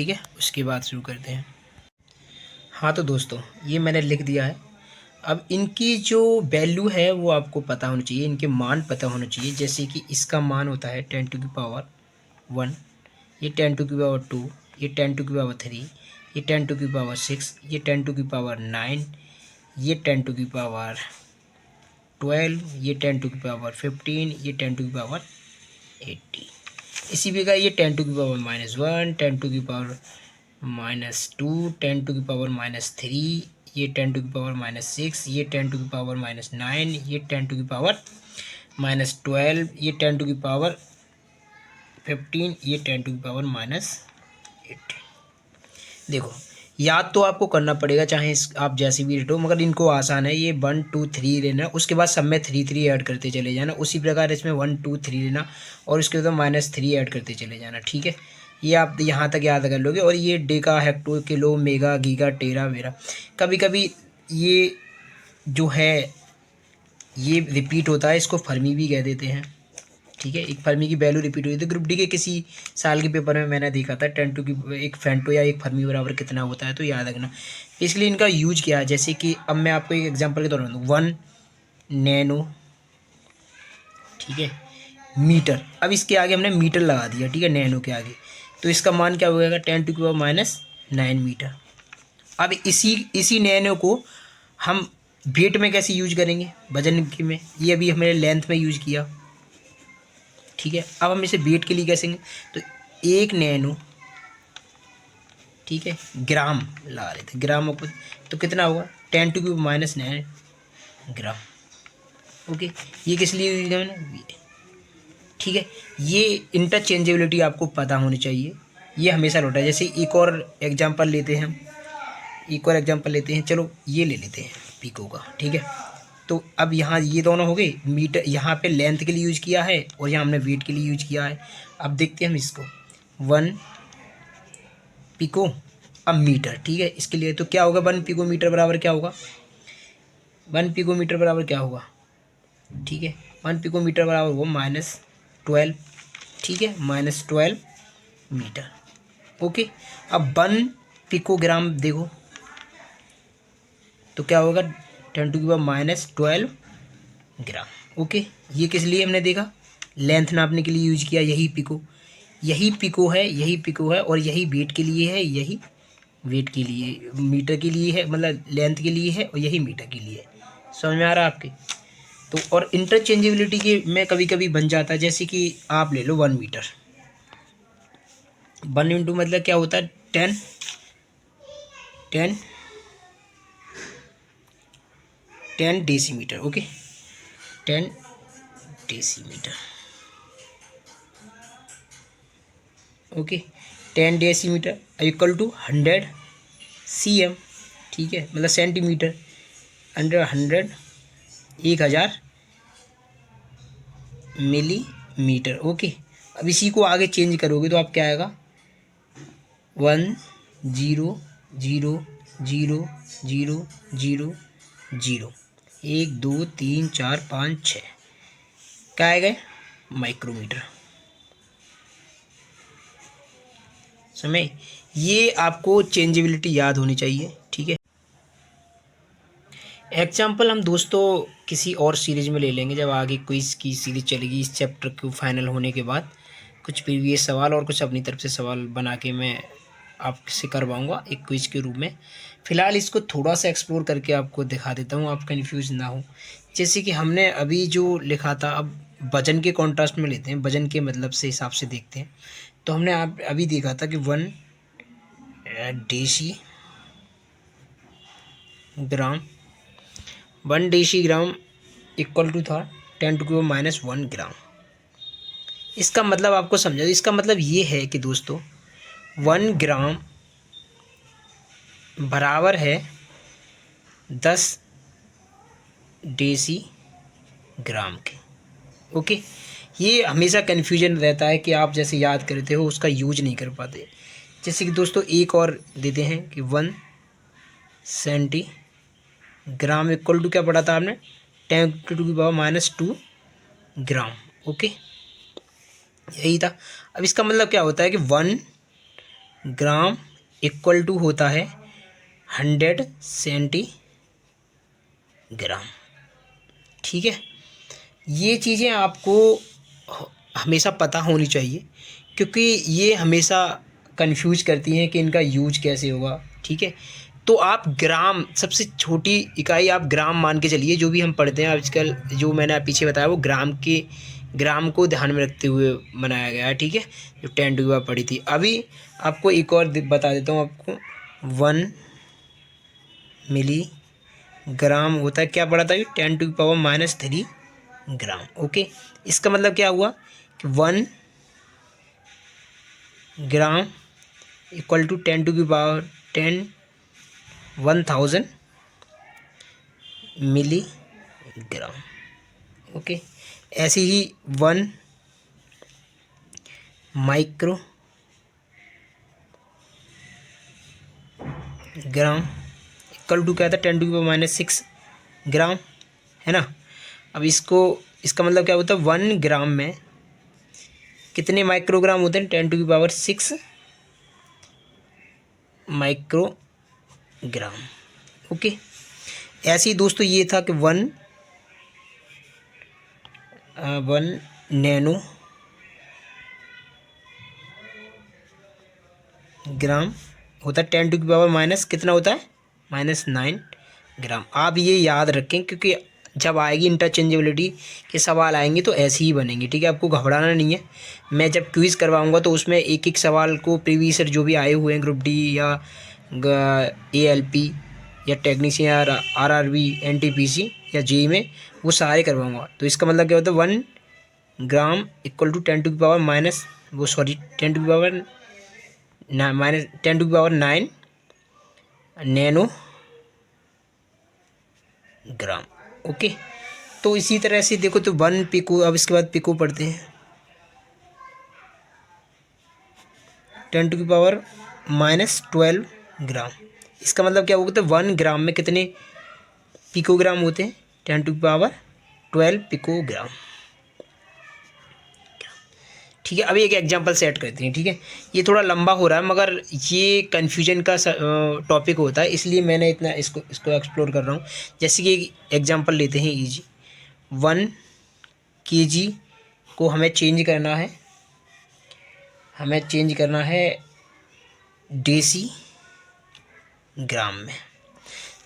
ठीक है, उसके बाद शुरू करते हैं। हाँ तो दोस्तों, ये मैंने लिख दिया है। अब इनकी जो वैल्यू है वो आपको पता होनी चाहिए, इनके मान पता होने चाहिए। जैसे कि इसका मान होता है 10⁻1, ये 10⁻2, ये 10⁻3, ये 10⁻6, ये 10⁻9, ये 10⁻12, ये 10⁻15, ये 10⁻80। इसी प्रकार ये 10⁻−1, 10⁻−2, 10⁻−3, ये 10⁻−6, ये 10⁻−9, ये 10⁻−12, ये 10⁻15, ये 10⁻−18। देखो, याद तो आपको करना पड़ेगा, चाहे आप जैसे भी रेट हो, मगर इनको आसान है। ये 1 2 3 लेना, उसके बाद सब में 3 3 ऐड करते चले जाना। उसी प्रकार इसमें 1 2 3 लेना और उसके बाद -3 ऐड करते चले जाना। ठीक है, ये आप यहाँ तक याद कर लोगे। और ये deca, hecto, kilo, mega, giga, tera, वेरा, कभी कभी ये जो है ये रिपीट होता है, इसको फर्मी भी कह देते हैं। ठीक है, एक फर्मी की वैल्यू रिपीट हुई थी। ग्रुप डी के किसी साल के पेपर में मैंने देखा था 10 की एक फेंटो या एक फर्मी बराबर कितना होता है, तो याद रखना। इसलिए इनका यूज किया है। जैसे कि अब मैं आपको एक एग्जांपल के तौर पर दूँ, 1 नैनो, ठीक है, मीटर। अब इसके आगे हमने मीटर लगा दिया, ठीक है, नैनो के आगे, तो इसका मान क्या हो जाएगा? 10⁻⁹ मीटर। अब इसी नैनो को हम वेट में कैसे यूज करेंगे? वजन के में। ये अभी हमने लेंथ में यूज किया, ठीक है। अब हम इसे वेट के लिए कैसे? तो 1 नैनो, ठीक है, ग्राम लगा रहे थे, ग्राम को, तो कितना होगा? 10⁻⁹ ग्राम। ओके, ये किस लिए यूज करना? ठीक है, ये इंटरचेंजेबिलिटी आपको पता होनी चाहिए, ये हमेशा लौटा है। जैसे एक और एग्जांपल लेते हैं हम, चलो ये ले लेते हैं पिको का, ठीक है। तो अब यहाँ ये दोनों हो गए मीटर, यहाँ पे लेंथ के लिए यूज किया है और यहाँ हमने वेट के लिए यूज किया है। अब देखते हैं हम इसको, 1 पिको अब मीटर, ठीक है। इसके लिए तो क्या होगा? 1 पिको मीटर बराबर क्या होगा? 1 पिको मीटर बराबर क्या होगा? ठीक है, 1 पिको मीटर बराबर होगा -12, ठीक है, -12 मीटर। ओके, अब 1 पिकोग्राम देखो तो क्या होगा? 10⁻−12 ग्राम। ओके, ये किस लिए हमने देखा? लेंथ नापने के लिए यूज किया। यही पिको है, यही पिको है, और यही वेट के लिए है, यही वेट के लिए, मीटर के लिए है, मतलब लेंथ के लिए है, और यही मीटर के लिए है। समझ में आ रहा है आपके? तो और इंटरचेंजेबिलिटी के में कभी कभी बन जाता है। जैसे कि आप ले लो 1 मीटर, 1 इंटू मतलब क्या होता है? 10 decimetre. Okay, 10 decimetre. Okay, 10 decimetre equal to 100 cm, ठीक है, मतलब सेंटीमीटर। 100 1000 मिलीमीटर। ओके, अब इसी को आगे चेंज करोगे तो आप क्या आएगा? 1 0 0 0 0 0 0 1 2 3 4 5 6, क्या आएगा? माइक्रोमीटर। समय ये आपको चेंजेबिलिटी याद होनी चाहिए, ठीक है। एग्जाम्पल हम दोस्तों किसी और सीरीज में ले लेंगे, जब आगे क्विज की सीरीज चलेगी इस चैप्टर को फाइनल होने के बाद। कुछ प्रीवियस सवाल और कुछ अपनी तरफ से सवाल बना के मैं आपसे करवाऊंगा एक क्विज के रूप में। फ़िलहाल इसको थोड़ा सा एक्सप्लोर करके आपको दिखा देता हूँ, आप कन्फ्यूज ना हो। जैसे कि हमने अभी जो लिखा था, अब वजन के कॉन्ट्रास्ट में लेते हैं, वजन के मतलब से हिसाब से देखते हैं। तो हमने आप अभी देखा था कि 1 डेसीग्राम 1 डेसीग्राम इक्वल टू था 10⁻⁻1 ग्राम। इसका मतलब आपको समझा, इसका मतलब ये है कि दोस्तों 1 ग्राम बराबर है 10 डेसीग्राम के। ओके, ये हमेशा कन्फ्यूजन रहता है कि आप जैसे याद करते हो उसका यूज नहीं कर पाते। जैसे कि दोस्तों एक और देते हैं कि 1 सेंटीग्राम इक्वल टू क्या पढ़ा था आपने? 10⁻⁻2 ग्राम। ओके, यही था। अब इसका मतलब क्या होता है कि 1 ग्राम इक्वल टू होता है 100 सेंटीग्राम। ठीक है, ये चीज़ें आपको हमेशा पता होनी चाहिए, क्योंकि ये हमेशा कंफ्यूज करती हैं कि इनका यूज कैसे होगा। ठीक है, तो आप ग्राम, सबसे छोटी इकाई आप ग्राम मान के चलिए। जो भी हम पढ़ते हैं आजकल, जो मैंने पीछे बताया वो ग्राम को ध्यान में रखते हुए बनाया गया है। ठीक है, जो 10 टू पावर पढ़ी थी। अभी आपको एक और बता देता हूँ आपको, 1 मिली ग्राम होता है, क्या पढ़ा था, 10 टू पावर -3 ग्राम। ओके, इसका मतलब क्या हुआ कि 1 gram equal to 10 to power 1000 milligram. Okay, ऐसे ही 1 माइक्रो ग्राम इक्वल टू क्या था, 10 टू पावर -6 ग्राम, है ना। अब इसका मतलब क्या होता है, 1 ग्राम में कितने माइक्रोग्राम होते हैं, 10 टू पावर 6 माइक्रोग्राम। ओके, ऐसे ही दोस्तों ये था कि 1 नैनो ग्राम होता है 10 टू पावर माइनस कितना होता है, -9 ग्राम। आप ये याद रखें, क्योंकि जब आएगी इंटरचेंजेबिलिटी के सवाल आएंगे तो ऐसे ही बनेंगे। ठीक है, आपको घबराना नहीं है। मैं जब क्विज़ करवाऊंगा तो उसमें एक एक सवाल को प्रीवियस ईयर जो भी आए हुए हैं ग्रुप डी या ALP या टेक्नीशियन या RRB NTPC या JEE में, वो सारे करवाऊंगा। तो इसका मतलब क्या होता है, 1 gram equal to 10 to power 10 to power -10 to power 9 nanogram. Okay, तो इसी तरह से देखो, तो 1 पिको, अब इसके बाद पिको पढ़ते हैं, 10 टू पावर -12 ग्राम। इसका मतलब क्या होगा, तो 1 ग्राम में कितने पिकोग्राम होते हैं, 10 टू पावर 12 पिकोग्राम। ठीक है, अभी एक एग्जांपल सेट करते हैं। ठीक है, ये थोड़ा लंबा हो रहा है, मगर ये कन्फ्यूजन का टॉपिक होता है, इसलिए मैंने इतना इसको एक्सप्लोर कर रहा हूँ। जैसे कि एक एग्जांपल लेते हैं इजी, 1 kg को हमें चेंज करना है डेसी ग्राम में।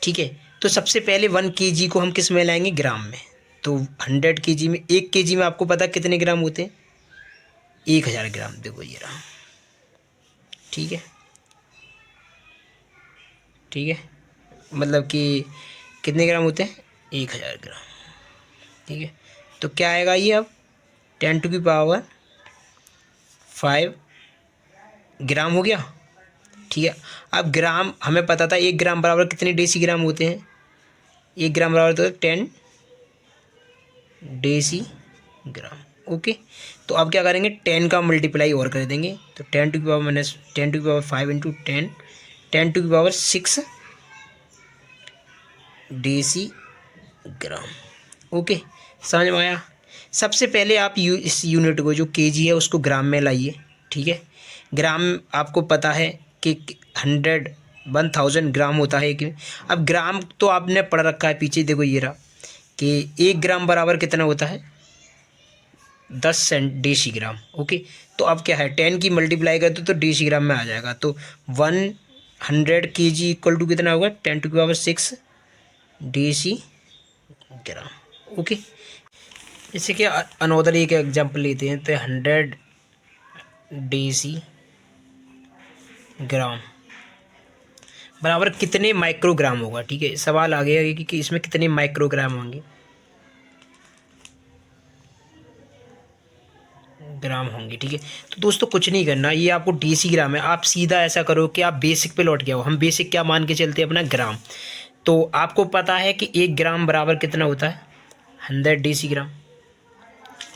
ठीक है, तो सबसे पहले 1 kg को हम किस में लाएंगे, ग्राम में। तो 100 kg में, 1 kg में आपको पता कितने ग्राम होते हैं, 1000 ग्राम। देखो ये रहा। ठीक है, ठीक है, मतलब कि कितने ग्राम होते हैं, 1000 ग्राम। ठीक है, तो क्या आएगा ये, अब 10 टू पावर 5 ग्राम हो गया। ठीक है, अब ग्राम हमें पता था 1 ग्राम बराबर कितने डेसी ग्राम होते हैं, 1 ग्राम बराबर तो 10 डेसी ग्राम। ओके, तो अब क्या करेंगे, 10 का मल्टीप्लाई और कर देंगे, तो 10 to power -10 to power 5 into 10 to power 6 decigram. Okay, समझ में आया। सबसे पहले आप इस यूनिट को, जो केजी है, उसको ग्राम में लाइए। ठीक है, ग्राम आपको पता है कि 1000 ग्राम होता है कि, अब ग्राम तो आपने पढ़ रखा है पीछे, देखो ये रहा कि 1 ग्राम बराबर कितना होता है, 10 डेसी ग्राम। ओके, तो अब क्या है, 10 की मल्टीप्लाई करते तो डेसी ग्राम में आ जाएगा। तो 100 kg इक्वल टू कितना होगा, 10 to power 6 decigram. Okay, जैसे कि अनोदर एक एग्जांपल लेते हैं, तो 100 डेसी ग्राम बराबर कितने माइक्रोग्राम होगा। ठीक है, सवाल आ गया कि इसमें कितने माइक्रोग्राम होंगे, ग्राम होंगे। ठीक है, तो दोस्तों कुछ नहीं करना, ये आपको डेसी ग्राम है, आप सीधा ऐसा करो कि आप बेसिक पे लौट के आओ। हम बेसिक क्या मान के चलते हैं, अपना ग्राम। तो आपको पता है कि 1 ग्राम बराबर कितना होता है, 100 डेसी ग्राम।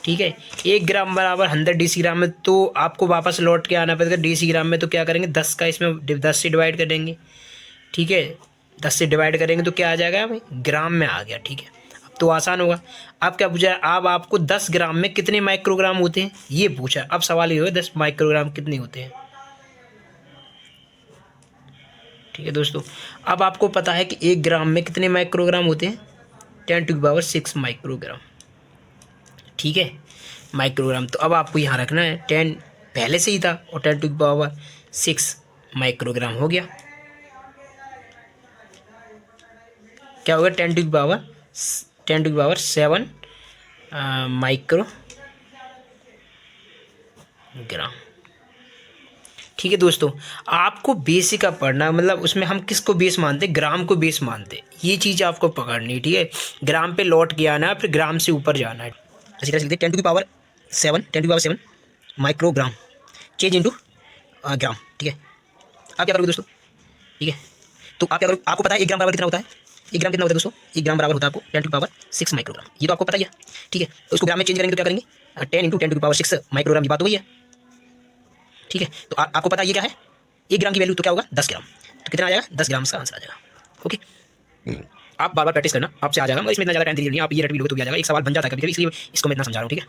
ठीक है, 1 ग्राम बराबर 100 डेसी ग्राम में, तो आपको वापस लौट के आना पड़ेगा डेसी ग्राम में। तो क्या करेंगे, 10 का इसमें 10 से डिवाइड कर देंगे। ठीक है, 10 से डिवाइड करेंगे तो क्या आ जाएगा भाई, ग्राम में आ गया। ठीक है, अब तो आसान होगा। अब क्या पूछा है, अब आपको 10 ग्राम में कितने माइक्रोग्राम होते हैं, ये पूछा है। अब सवाल ये हो, 10 माइक्रोग्राम कितने होते हैं। ठीक है दोस्तों, अब आपको पता है कि 1 ग्राम में कितने माइक्रोग्राम होते हैं, 10⁻6 माइक्रोग्राम। ठीक है, माइक्रोग्राम। तो अब आपको यहाँ रखना है 10 पहले से ही था और 10⁻6 माइक्रोग्राम हो गया। क्या होगा, 10⁻7 माइक्रोग्राम। ठीक है दोस्तों, आपको बेसिक का पढ़ना, मतलब उसमें हम किसको बेस मानते हैं, ग्राम को बेस मानते हैं, ये चीज़ आपको पकड़नी है। ठीक है, ग्राम पे लौट के आना है, फिर ग्राम से ऊपर जाना है। इसी तरह से लिखते हैं 10⁻7 माइक्रोग्राम चेंज इंटू ग्राम। ठीक है, आप क्या करोगे दोस्तों, ठीक है, तो आप क्या करोगे, आपको पता है 1 ग्राम बराबर कितना होता है, 1 ग्राम कितना होता है दोस्तों, 1 ग्राम बराबर होता है आपको 10⁻6 माइक्रोग्राम, ये तो आपको पता ही है। ठीक है, तो उसको ग्राम में चेंज करेंगे तो क्या करेंगे, 10 इंटू 10⁻6 माइक्रोग्राम, की बात वही है। ठीक है, तो आपको पता है ये क्या है, 1 ग्राम की वैल्यू तो क्या होगा 10 ग्राम, तो कितना आ जाएगा 10 ग्राम का आंसर आ जाएगा। ओके, आप बार बार प्रैक्टिस करना, आपसे आ जाएगा, मतलब इसमें इतना ज़्यादा टाइम नहीं, आप ये रट भी लोगे तो भी आ जाएगा, एक सवाल बन जाता है कभी कभी, इसलिए इसको मैं इतना समझा रहा हूँ। ठीक है।